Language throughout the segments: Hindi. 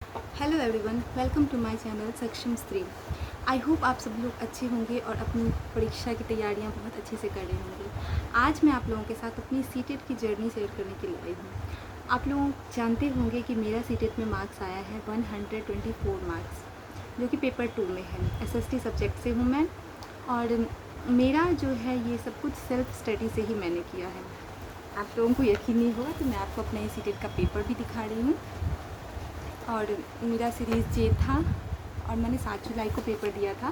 Hello everyone, welcome to my channel Saksham Stri. I hope आप सब लोग अच्छे होंगे और अपनी परीक्षा की तैयारियां बहुत अच्छे से कर रहे होंगे। आज मैं आप लोगों के साथ अपनी सीटेट की जर्नी शेयर करने के लिए आई हूँ। आप लोग जानते होंगे कि मेरा सीटेट में मार्क्स आया है 124 मार्क्स, जो कि पेपर 2 में है। एसएसटी सब्जेक्ट से हूँ मैं, और मेरा जो है ये सब कुछ सेल्फ स्टडी से ही मैंने किया है। आप लोगों को यकीन नहीं होगा तो मैं आपको अपने सीटेट का पेपर भी दिखा रही हूँ। और मेरा सीरीज़ जे था और मैंने 7 जुलाई को पेपर दिया था।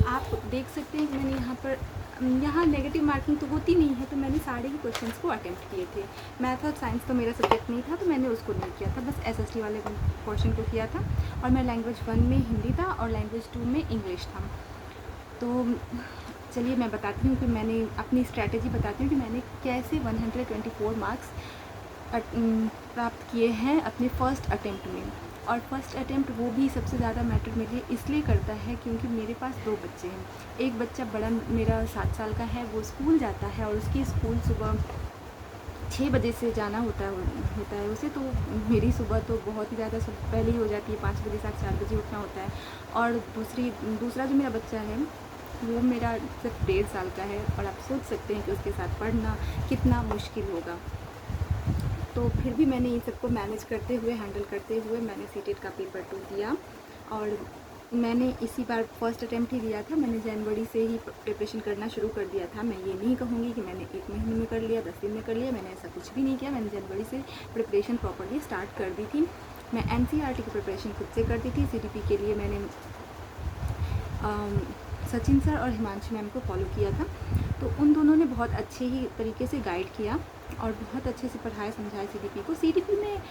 आप देख सकते हैं कि मैंने यहाँ नेगेटिव मार्किंग तो होती नहीं है, तो मैंने सारे ही क्वेश्चंस को अटेम्प्ट किए थे। मैथ और साइंस तो मेरा सब्जेक्ट नहीं था, तो मैंने उसको नहीं किया था, बस एसएसटी वाले पोर्शन को किया था। और मैं लैंग्वेज 1 में हिंदी था और लैंग्वेज 2 में इंग्लिश था। तो चलिए मैं बताती हूँ कि मैंने अपनी स्ट्रैटेजी बताती हूँ कि मैंने कैसे 124 मार्क्स प्राप्त किए हैं अपने फ़र्स्ट अटेम्प्ट में। और फर्स्ट अटेम्प्ट वो भी सबसे ज़्यादा मैटर मेरे लिए इसलिए करता है क्योंकि मेरे पास 2 बच्चे हैं। एक बच्चा बड़ा मेरा 7 साल का है, वो स्कूल जाता है और उसकी स्कूल सुबह 6 बजे से जाना होता है उसे। तो मेरी सुबह तो बहुत ही ज़्यादा पहले ही हो जाती है, 5 बजे 4 बजे उठना होता है। और दूसरा जो मेरा बच्चा है वो मेरा सिर्फ 1.5 साल का है, और आप सोच सकते हैं कि उसके साथ पढ़ना कितना मुश्किल होगा। तो फिर भी मैंने इन सबको मैनेज करते हुए, हैंडल करते हुए मैंने सीटेट का पेपर 2 दिया। और मैंने इसी बार फर्स्ट अटेम्प्ट ही दिया था। मैंने जनवरी से ही प्रिपरेशन करना शुरू कर दिया था। मैं ये नहीं कहूँगी कि मैंने 1 महीने में कर लिया, 10 दिन में कर लिया, मैंने ऐसा कुछ भी नहीं किया। मैंने जनवरी से प्रिपरेशन प्रॉपरली स्टार्ट कर दी थी। मैं एनसीईआरटी की प्रिपरेशन खुद से करती थी। सीटीपी के लिए मैंने सचिन सर और हिमांशु मैम को फॉलो किया था। तो उन दोनों ने बहुत अच्छे ही तरीके से गाइड किया और बहुत अच्छे से पढ़ाया समझाया सीटीपी को। सीटीपी में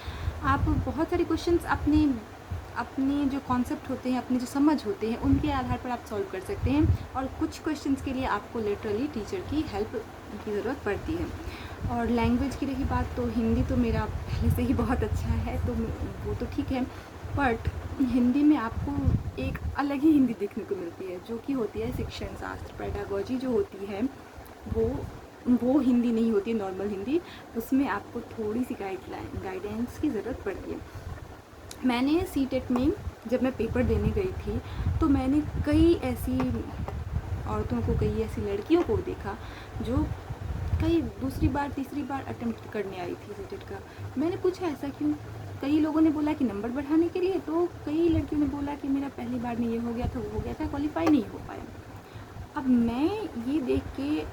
आप बहुत सारे क्वेश्चंस अपने जो कॉन्सेप्ट होते हैं, अपने जो समझ होते हैं, उनके आधार पर आप सॉल्व कर सकते हैं। और कुछ क्वेश्चंस के लिए आपको लिटरली टीचर की हेल्प की ज़रूरत पड़ती है। और लैंग्वेज की रही बात, तो हिंदी तो मेरा पहले से ही बहुत अच्छा है, तो वो तो ठीक है। बट हिंदी में आपको एक अलग ही हिंदी देखने को मिलती है, जो कि होती है शिक्षण शास्त्र, पेडागोजी जो होती है वो हिंदी नहीं होती है नॉर्मल हिंदी। उसमें आपको थोड़ी सी गाइडेंस की ज़रूरत पड़ती है। मैंने सीटेट में जब मैं पेपर देने गई थी तो मैंने कई ऐसी औरतों को, कई ऐसी लड़कियों को देखा जो कई दूसरी बार तीसरी बार अटेम्प्ट करने आई थी सीटेट का। मैंने पूछा ऐसा क्यों? कई लोगों ने बोला कि नंबर बढ़ाने के लिए, तो कई लड़कियों ने बोला कि मेरा पहली बार में ये हो गया था, वो हो गया था, क्वालिफाई नहीं हो पाया। अब मैं ये देख के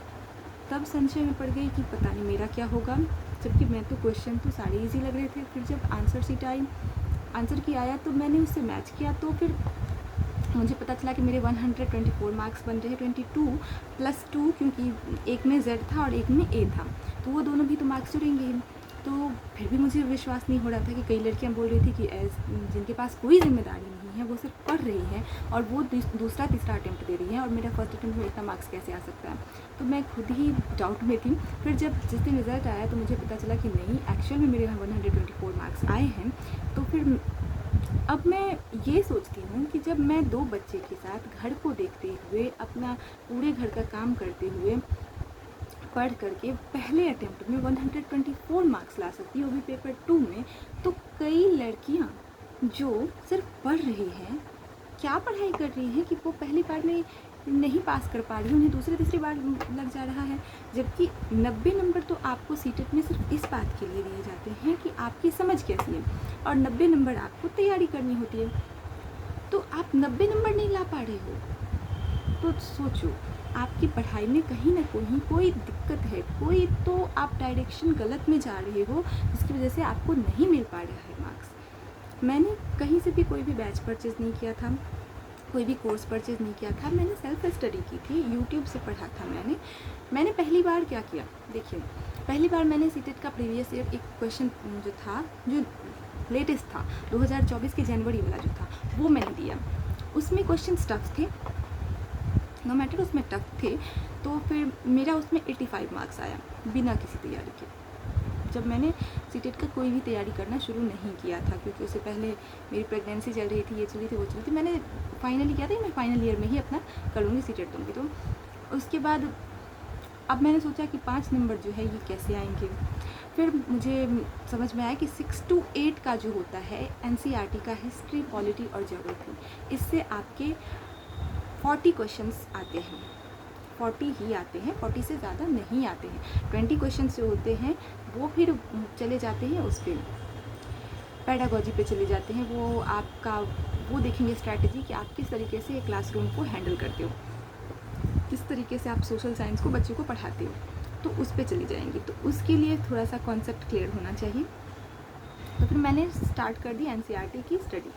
तब संशय में पड़ गई कि पता नहीं मेरा क्या होगा, जबकि मैं तो क्वेश्चन तो सारे इजी लग रहे थे। फिर जब आंसर शीट आई, आंसर की आया, तो मैंने उससे मैच किया, तो फिर मुझे पता चला कि मेरे 124 मार्क्स बन रहे 22+2, क्योंकि एक में Z था और एक में A था, तो वो दोनों भी तो मार्क्स जुड़ेंगे ही। तो फिर भी मुझे विश्वास नहीं हो रहा था कि कई लड़कियां बोल रही थी कि जिनके पास कोई जिम्मेदारी नहीं है, वो सिर्फ पढ़ रही हैं और वो दूसरा तीसरा अटेम्प्ट दे रही हैं, और मेरा फर्स्ट अटेम्प्ट में इतना मार्क्स कैसे आ सकता है। तो मैं खुद ही डाउट में थी। फिर जब जिस दिन रिज़ल्ट आया तो मुझे पता चला कि नहीं, एक्चुअल में मेरे 124 मार्क्स आए हैं। तो फिर अब मैं ये सोचती हूँ कि जब मैं 2 बच्चे के साथ घर को देखते हुए, अपना पूरे घर का काम करते हुए, पढ़ करके पहले अटेम्प्ट में 124 मार्क्स ला सकती हूँ, वो भी पेपर 2 में, तो कई लड़कियाँ जो सिर्फ पढ़ रही हैं, क्या पढ़ाई कर रही हैं कि वो पहली बार में नहीं पास कर पा रही, उन्हें दूसरी तीसरी बार लग जा रहा है। जबकि 90 नंबर तो आपको सीटेट में सिर्फ इस बात के लिए दिए जाते हैं कि आपकी समझ कैसी है, और 90 नंबर आपको तैयारी करनी होती है। तो आप 90 नंबर नहीं ला पा रहे हो, तो सोचो आपकी पढ़ाई में कहीं ना कहीं कोई दिक्कत है, कोई तो आप डायरेक्शन गलत में जा रहे हो, जिसकी वजह से आपको नहीं मिल पा रहा है मार्क्स। मैंने कहीं से भी कोई भी बैच परचेज़ नहीं किया था, कोई भी कोर्स परचेज़ नहीं किया था, मैंने सेल्फ स्टडी की थी, यूट्यूब से पढ़ा था मैंने पहली बार क्या किया, देखिए, पहली बार मैंने सीटेट का प्रीवियस ईयर एक क्वेश्चन जो था, जो लेटेस्ट था 2024 के जनवरी वाला जो था, वो मैंने दिया। उसमें क्वेश्चन टफ थे, नो मैटर, उसमें टफ थे। तो फिर मेरा उसमें 85 मार्क्स आया बिना किसी तैयारी के। जब मैंने सीटेट का कोई भी तैयारी करना शुरू नहीं किया था, क्योंकि उससे पहले मेरी प्रेगनेंसी चल रही थी, ये चल रही थी, वो चल रही थी। मैंने फाइनली किया था मैं फाइनल ईयर में ही अपना करूँगी, सीटेट दूँगी। तो उसके बाद अब मैंने सोचा कि 5 नंबर जो है ये कैसे आएंगे। फिर मुझे समझ में आया कि 6 to 8 का जो होता है एनसीईआरटी का हिस्ट्री, पॉलिटी और ज्योग्राफी, इससे आपके 40 क्वेश्चंस आते हैं। 40 ही आते हैं, 40 से ज़्यादा नहीं आते हैं। 20 क्वेश्चंस जो होते हैं वो फिर चले जाते हैं उस पर पेडागोजी पे चले जाते हैं। वो आपका वो देखेंगे स्ट्रैटेजी कि आप किस तरीके से क्लासरूम को हैंडल करते हो, किस तरीके से आप सोशल साइंस को बच्चों को पढ़ाते हो, तो उस पर चली जाएंगी। तो उसके लिए थोड़ा सा कॉन्सेप्ट क्लियर होना चाहिए। तो फिर मैंने स्टार्ट कर दी एनसीईआरटी की स्टडी।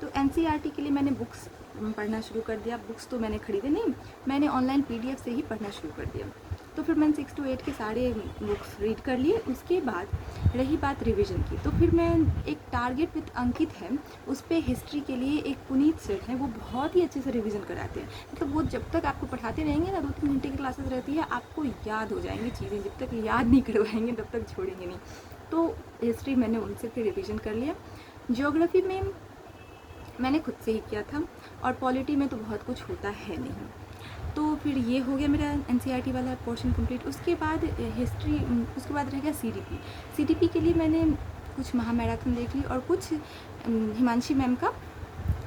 तो एनसीईआरटी के लिए मैंने बुक्स पढ़ना शुरू कर दिया। बुक्स तो मैंने ख़रीदे नहीं, मैंने ऑनलाइन पीडीएफ से ही पढ़ना शुरू कर दिया। तो फिर मैंने 6 to 8 के सारे बुक्स रीड कर लिए। उसके बाद रही बात रिवीजन की, तो फिर मैं एक टारगेट विद अंकित है, उस पर हिस्ट्री के लिए एक पुनीत सर हैं, वो बहुत ही अच्छे से रिवीजन कराते हैं। मतलब वो जब तक आपको पढ़ाते रहेंगे ना, 2-3 घंटे की क्लासेस रहती है, आपको याद हो जाएंगी चीज़ें। जब तक याद नहीं करवाएंगे तब तक छोड़ेंगे नहीं। तो हिस्ट्री मैंने उनसे फिर रिवीजन कर लिया। ज्योग्राफी में मैंने खुद से ही किया था, और पॉलिटी में तो बहुत कुछ होता है नहीं। तो फिर ये हो गया मेरा एनसीईआरटी वाला पोर्शन कंप्लीट। उसके बाद हिस्ट्री, उसके बाद रह गया सीडीपी। सीडीपी के लिए मैंने कुछ महामैराथन देख ली, और कुछ हिमांशी मैम का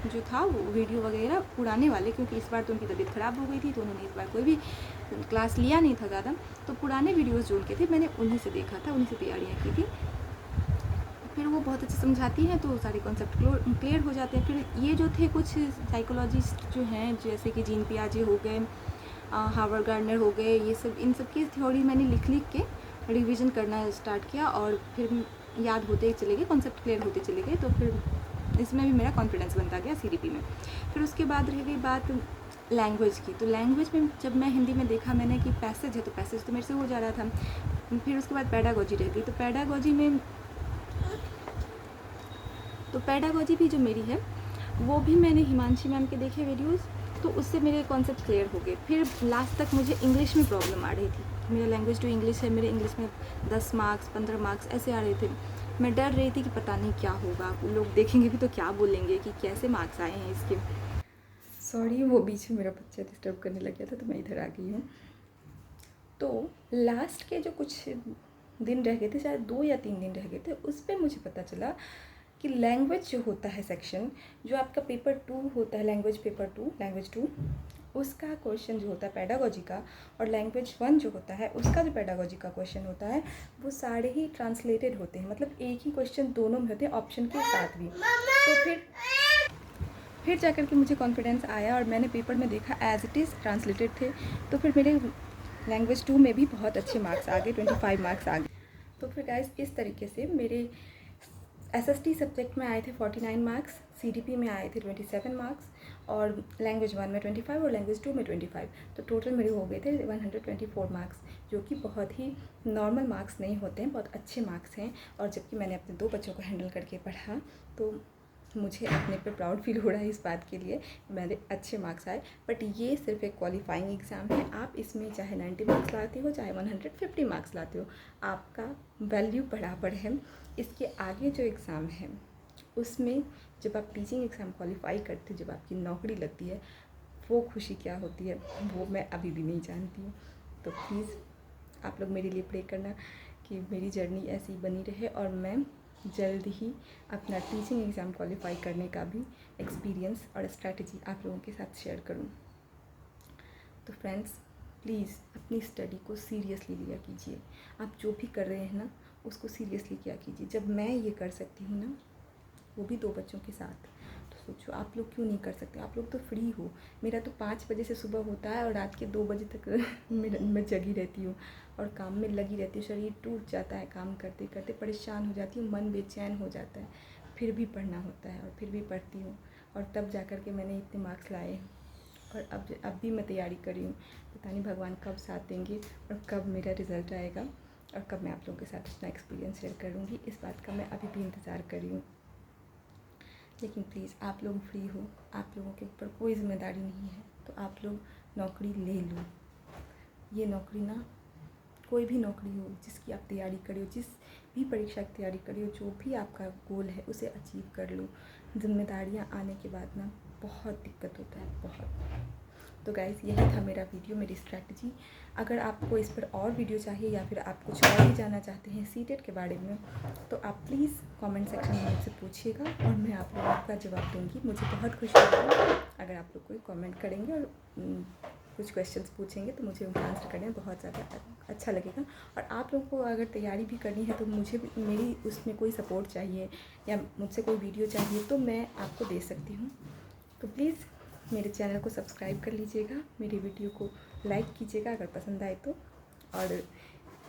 जो था वो वीडियो वगैरह पुराने वाले, क्योंकि इस बार तो उनकी तबीयत ख़राब हो गई थी, तो उन्होंने इस बार कोई भी क्लास लिया नहीं था ज़्यादा। तो पुराने वीडियोज़ जो उनके थे मैंने उन्हीं से देखा था, उन्हीं से तैयारियाँ की थी। फिर वो बहुत अच्छे समझाती हैं, तो सारे कॉन्सेप्ट क्लियर हो जाते हैं। फिर ये जो थे कुछ साइकोलॉजिस्ट जो हैं, जैसे कि जीन पियाजे हो गए, हार्वर्ड गार्डनर हो गए, ये सब, इन सब की थ्योरी मैंने लिख के रिवीजन करना स्टार्ट किया, और फिर याद होते चले गए, कॉन्सेप्ट क्लियर होते चले गए। तो फिर इसमें भी मेरा कॉन्फिडेंस बनता गया सीडीपी में। फिर उसके बाद रह गई बात लैंग्वेज की। तो लैंग्वेज में जब मैं हिंदी में देखा मैंने कि पैसेज है, तो पैसेज तो मेरे से हो जा रहा था। फिर उसके बाद पेडागोजी रह गई। तो पेडागोजी भी जो मेरी है, वो भी मैंने हिमांशी मैम के देखे वीडियोस, तो उससे मेरे कॉन्सेप्ट क्लियर हो गए। फिर लास्ट तक मुझे इंग्लिश में प्रॉब्लम आ रही थी। मेरा लैंग्वेज जो इंग्लिश है, मेरे इंग्लिश में 10 मार्क्स 15 मार्क्स ऐसे आ रहे थे। मैं डर रही थी कि पता नहीं क्या होगा, लोग देखेंगे भी तो क्या बोलेंगे कि कैसे मार्क्स आए हैं इसके। सॉरी, वो बीच में मेरा बच्चा डिस्टर्ब करने लग गया था, तो मैं इधर आ गई हूँ। तो लास्ट के जो कुछ दिन रह गए थे, शायद 2 या 3 दिन रह गए थे, उस पर मुझे पता चला कि लैंग्वेज जो होता है सेक्शन, जो आपका पेपर 2 होता है, लैंग्वेज 2, उसका क्वेश्चन जो होता है पेडागोजी का, और लैंग्वेज 1 जो होता है उसका जो पेडागोजी का क्वेश्चन होता है, वो सारे ही ट्रांसलेटेड होते हैं। मतलब एक ही क्वेश्चन दोनों में होते हैं, ऑप्शन के साथ भी। तो फिर जाकर के मुझे कॉन्फिडेंस आया, और मैंने पेपर में देखा एज इट इज़ ट्रांसलेटेड थे। तो फिर मेरे लैंग्वेज 2 में भी बहुत अच्छे मार्क्स आ गए, 25 मार्क्स आ गए। तो फिर गाइस, इस तरीके से मेरे एसएसटी सब्जेक्ट में आए थे 49 मार्क्स, सीडीपी में आए थे 27 मार्क्स, और लैंग्वेज 1 में 25 और लैंग्वेज 2 में 25। तो टोटल मेरे हो गए थे 124 मार्क्स, जो कि बहुत ही नॉर्मल मार्क्स नहीं होते हैं, बहुत अच्छे मार्क्स हैं। और जबकि मैंने अपने 2 बच्चों को हैंडल करके पढ़ा, तो मुझे अपने पे प्राउड फील हो रहा है इस बात के लिए, मेरे अच्छे मार्क्स आए। बट ये सिर्फ एक क्वालिफाइंग एग्ज़ाम है। आप इसमें चाहे 90 मार्क्स लाते हो, चाहे 150 मार्क्स लाते हो, आपका वैल्यू बराबर है। इसके आगे जो एग्ज़ाम है, उसमें जब आप टीचिंग एग्ज़ाम क्वालिफाई करते हो, जब आपकी नौकरी लगती है, वो खुशी क्या होती है, वो मैं अभी भी नहीं जानती हूँ। तो प्लीज़ आप लोग मेरे लिए प्रे करना कि मेरी जर्नी ऐसी बनी रहे, और मैं जल्द ही अपना टीचिंग एग्ज़ाम क्वालिफाई करने का भी एक्सपीरियंस और स्ट्रैटेजी आप लोगों के साथ शेयर करूं। तो फ्रेंड्स, प्लीज़ अपनी स्टडी को सीरियसली लिया कीजिए। आप जो भी कर रहे हैं ना, उसको सीरियसली किया कीजिए। जब मैं ये कर सकती हूँ ना, वो भी 2 बच्चों के साथ, तो सोचो आप लोग क्यों नहीं कर सकते। आप लोग तो फ्री हो। मेरा तो 5 बजे से सुबह होता है, और रात के 2 बजे तक मैं जगी रहती हूँ और काम में लगी रहती हूँ। शरीर टूट जाता है, काम करते करते परेशान हो जाती हूँ, मन बेचैन हो जाता है, फिर भी पढ़ना होता है, और फिर भी पढ़ती हूँ, और तब जा कर के मैंने इतने मार्क्स लाए हैं। और अब भी मैं तैयारी कर रही हूँ। पता नहीं भगवान कब साथ देंगे, और कब मेरा रिज़ल्ट आएगा, और कब मैं आप लोगों के साथ अपना एक्सपीरियंस शेयर करूँगी। इस बात का मैं अभी भी इंतज़ार कर रही हूँ। लेकिन प्लीज़ आप लोग फ्री हो, आप लोगों के ऊपर कोई ज़िम्मेदारी नहीं है, तो आप लोग नौकरी ले लो। ये नौकरी ना, कोई भी नौकरी हो जिसकी आप तैयारी करिए, जिस भी परीक्षा की तैयारी करिए, जो भी आपका गोल है उसे अचीव कर लो। जिम्मेदारियाँ आने के बाद ना बहुत दिक्कत होता है, बहुत। तो गाइज़ यही था मेरा वीडियो, मेरी स्ट्रैटेजी। अगर आपको इस पर और वीडियो चाहिए या फिर आप कुछ और भी जानना चाहते हैं सीटेट के बारे में, तो आप प्लीज़ कमेंट सेक्शन में मुझसे पूछिएगा और मैं आप लोगों का जवाब दूँगी। मुझे बहुत खुशी होगी अगर आप लोग कोई कमेंट करेंगे और कुछ क्वेश्चंस पूछेंगे तो मुझे उनका आंसर करने में बहुत ज़्यादा अच्छा लगेगा। और आप लोगों को अगर तैयारी भी करनी है तो मुझे भी मेरी उसमें कोई सपोर्ट चाहिए या मुझसे कोई वीडियो चाहिए तो मैं आपको दे सकती हूँ। तो प्लीज़ मेरे चैनल को सब्सक्राइब कर लीजिएगा, मेरी वीडियो को लाइक कीजिएगा अगर पसंद आए तो। और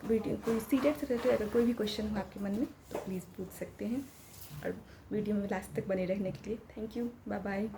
वीडियो कोई सीटेट से रिलेटेड अगर कोई भी क्वेश्चन हो आपके मन में तो प्लीज़ पूछ सकते हैं। और वीडियो में लास्ट तक बने रहने के लिए थैंक यू, बाय बाय।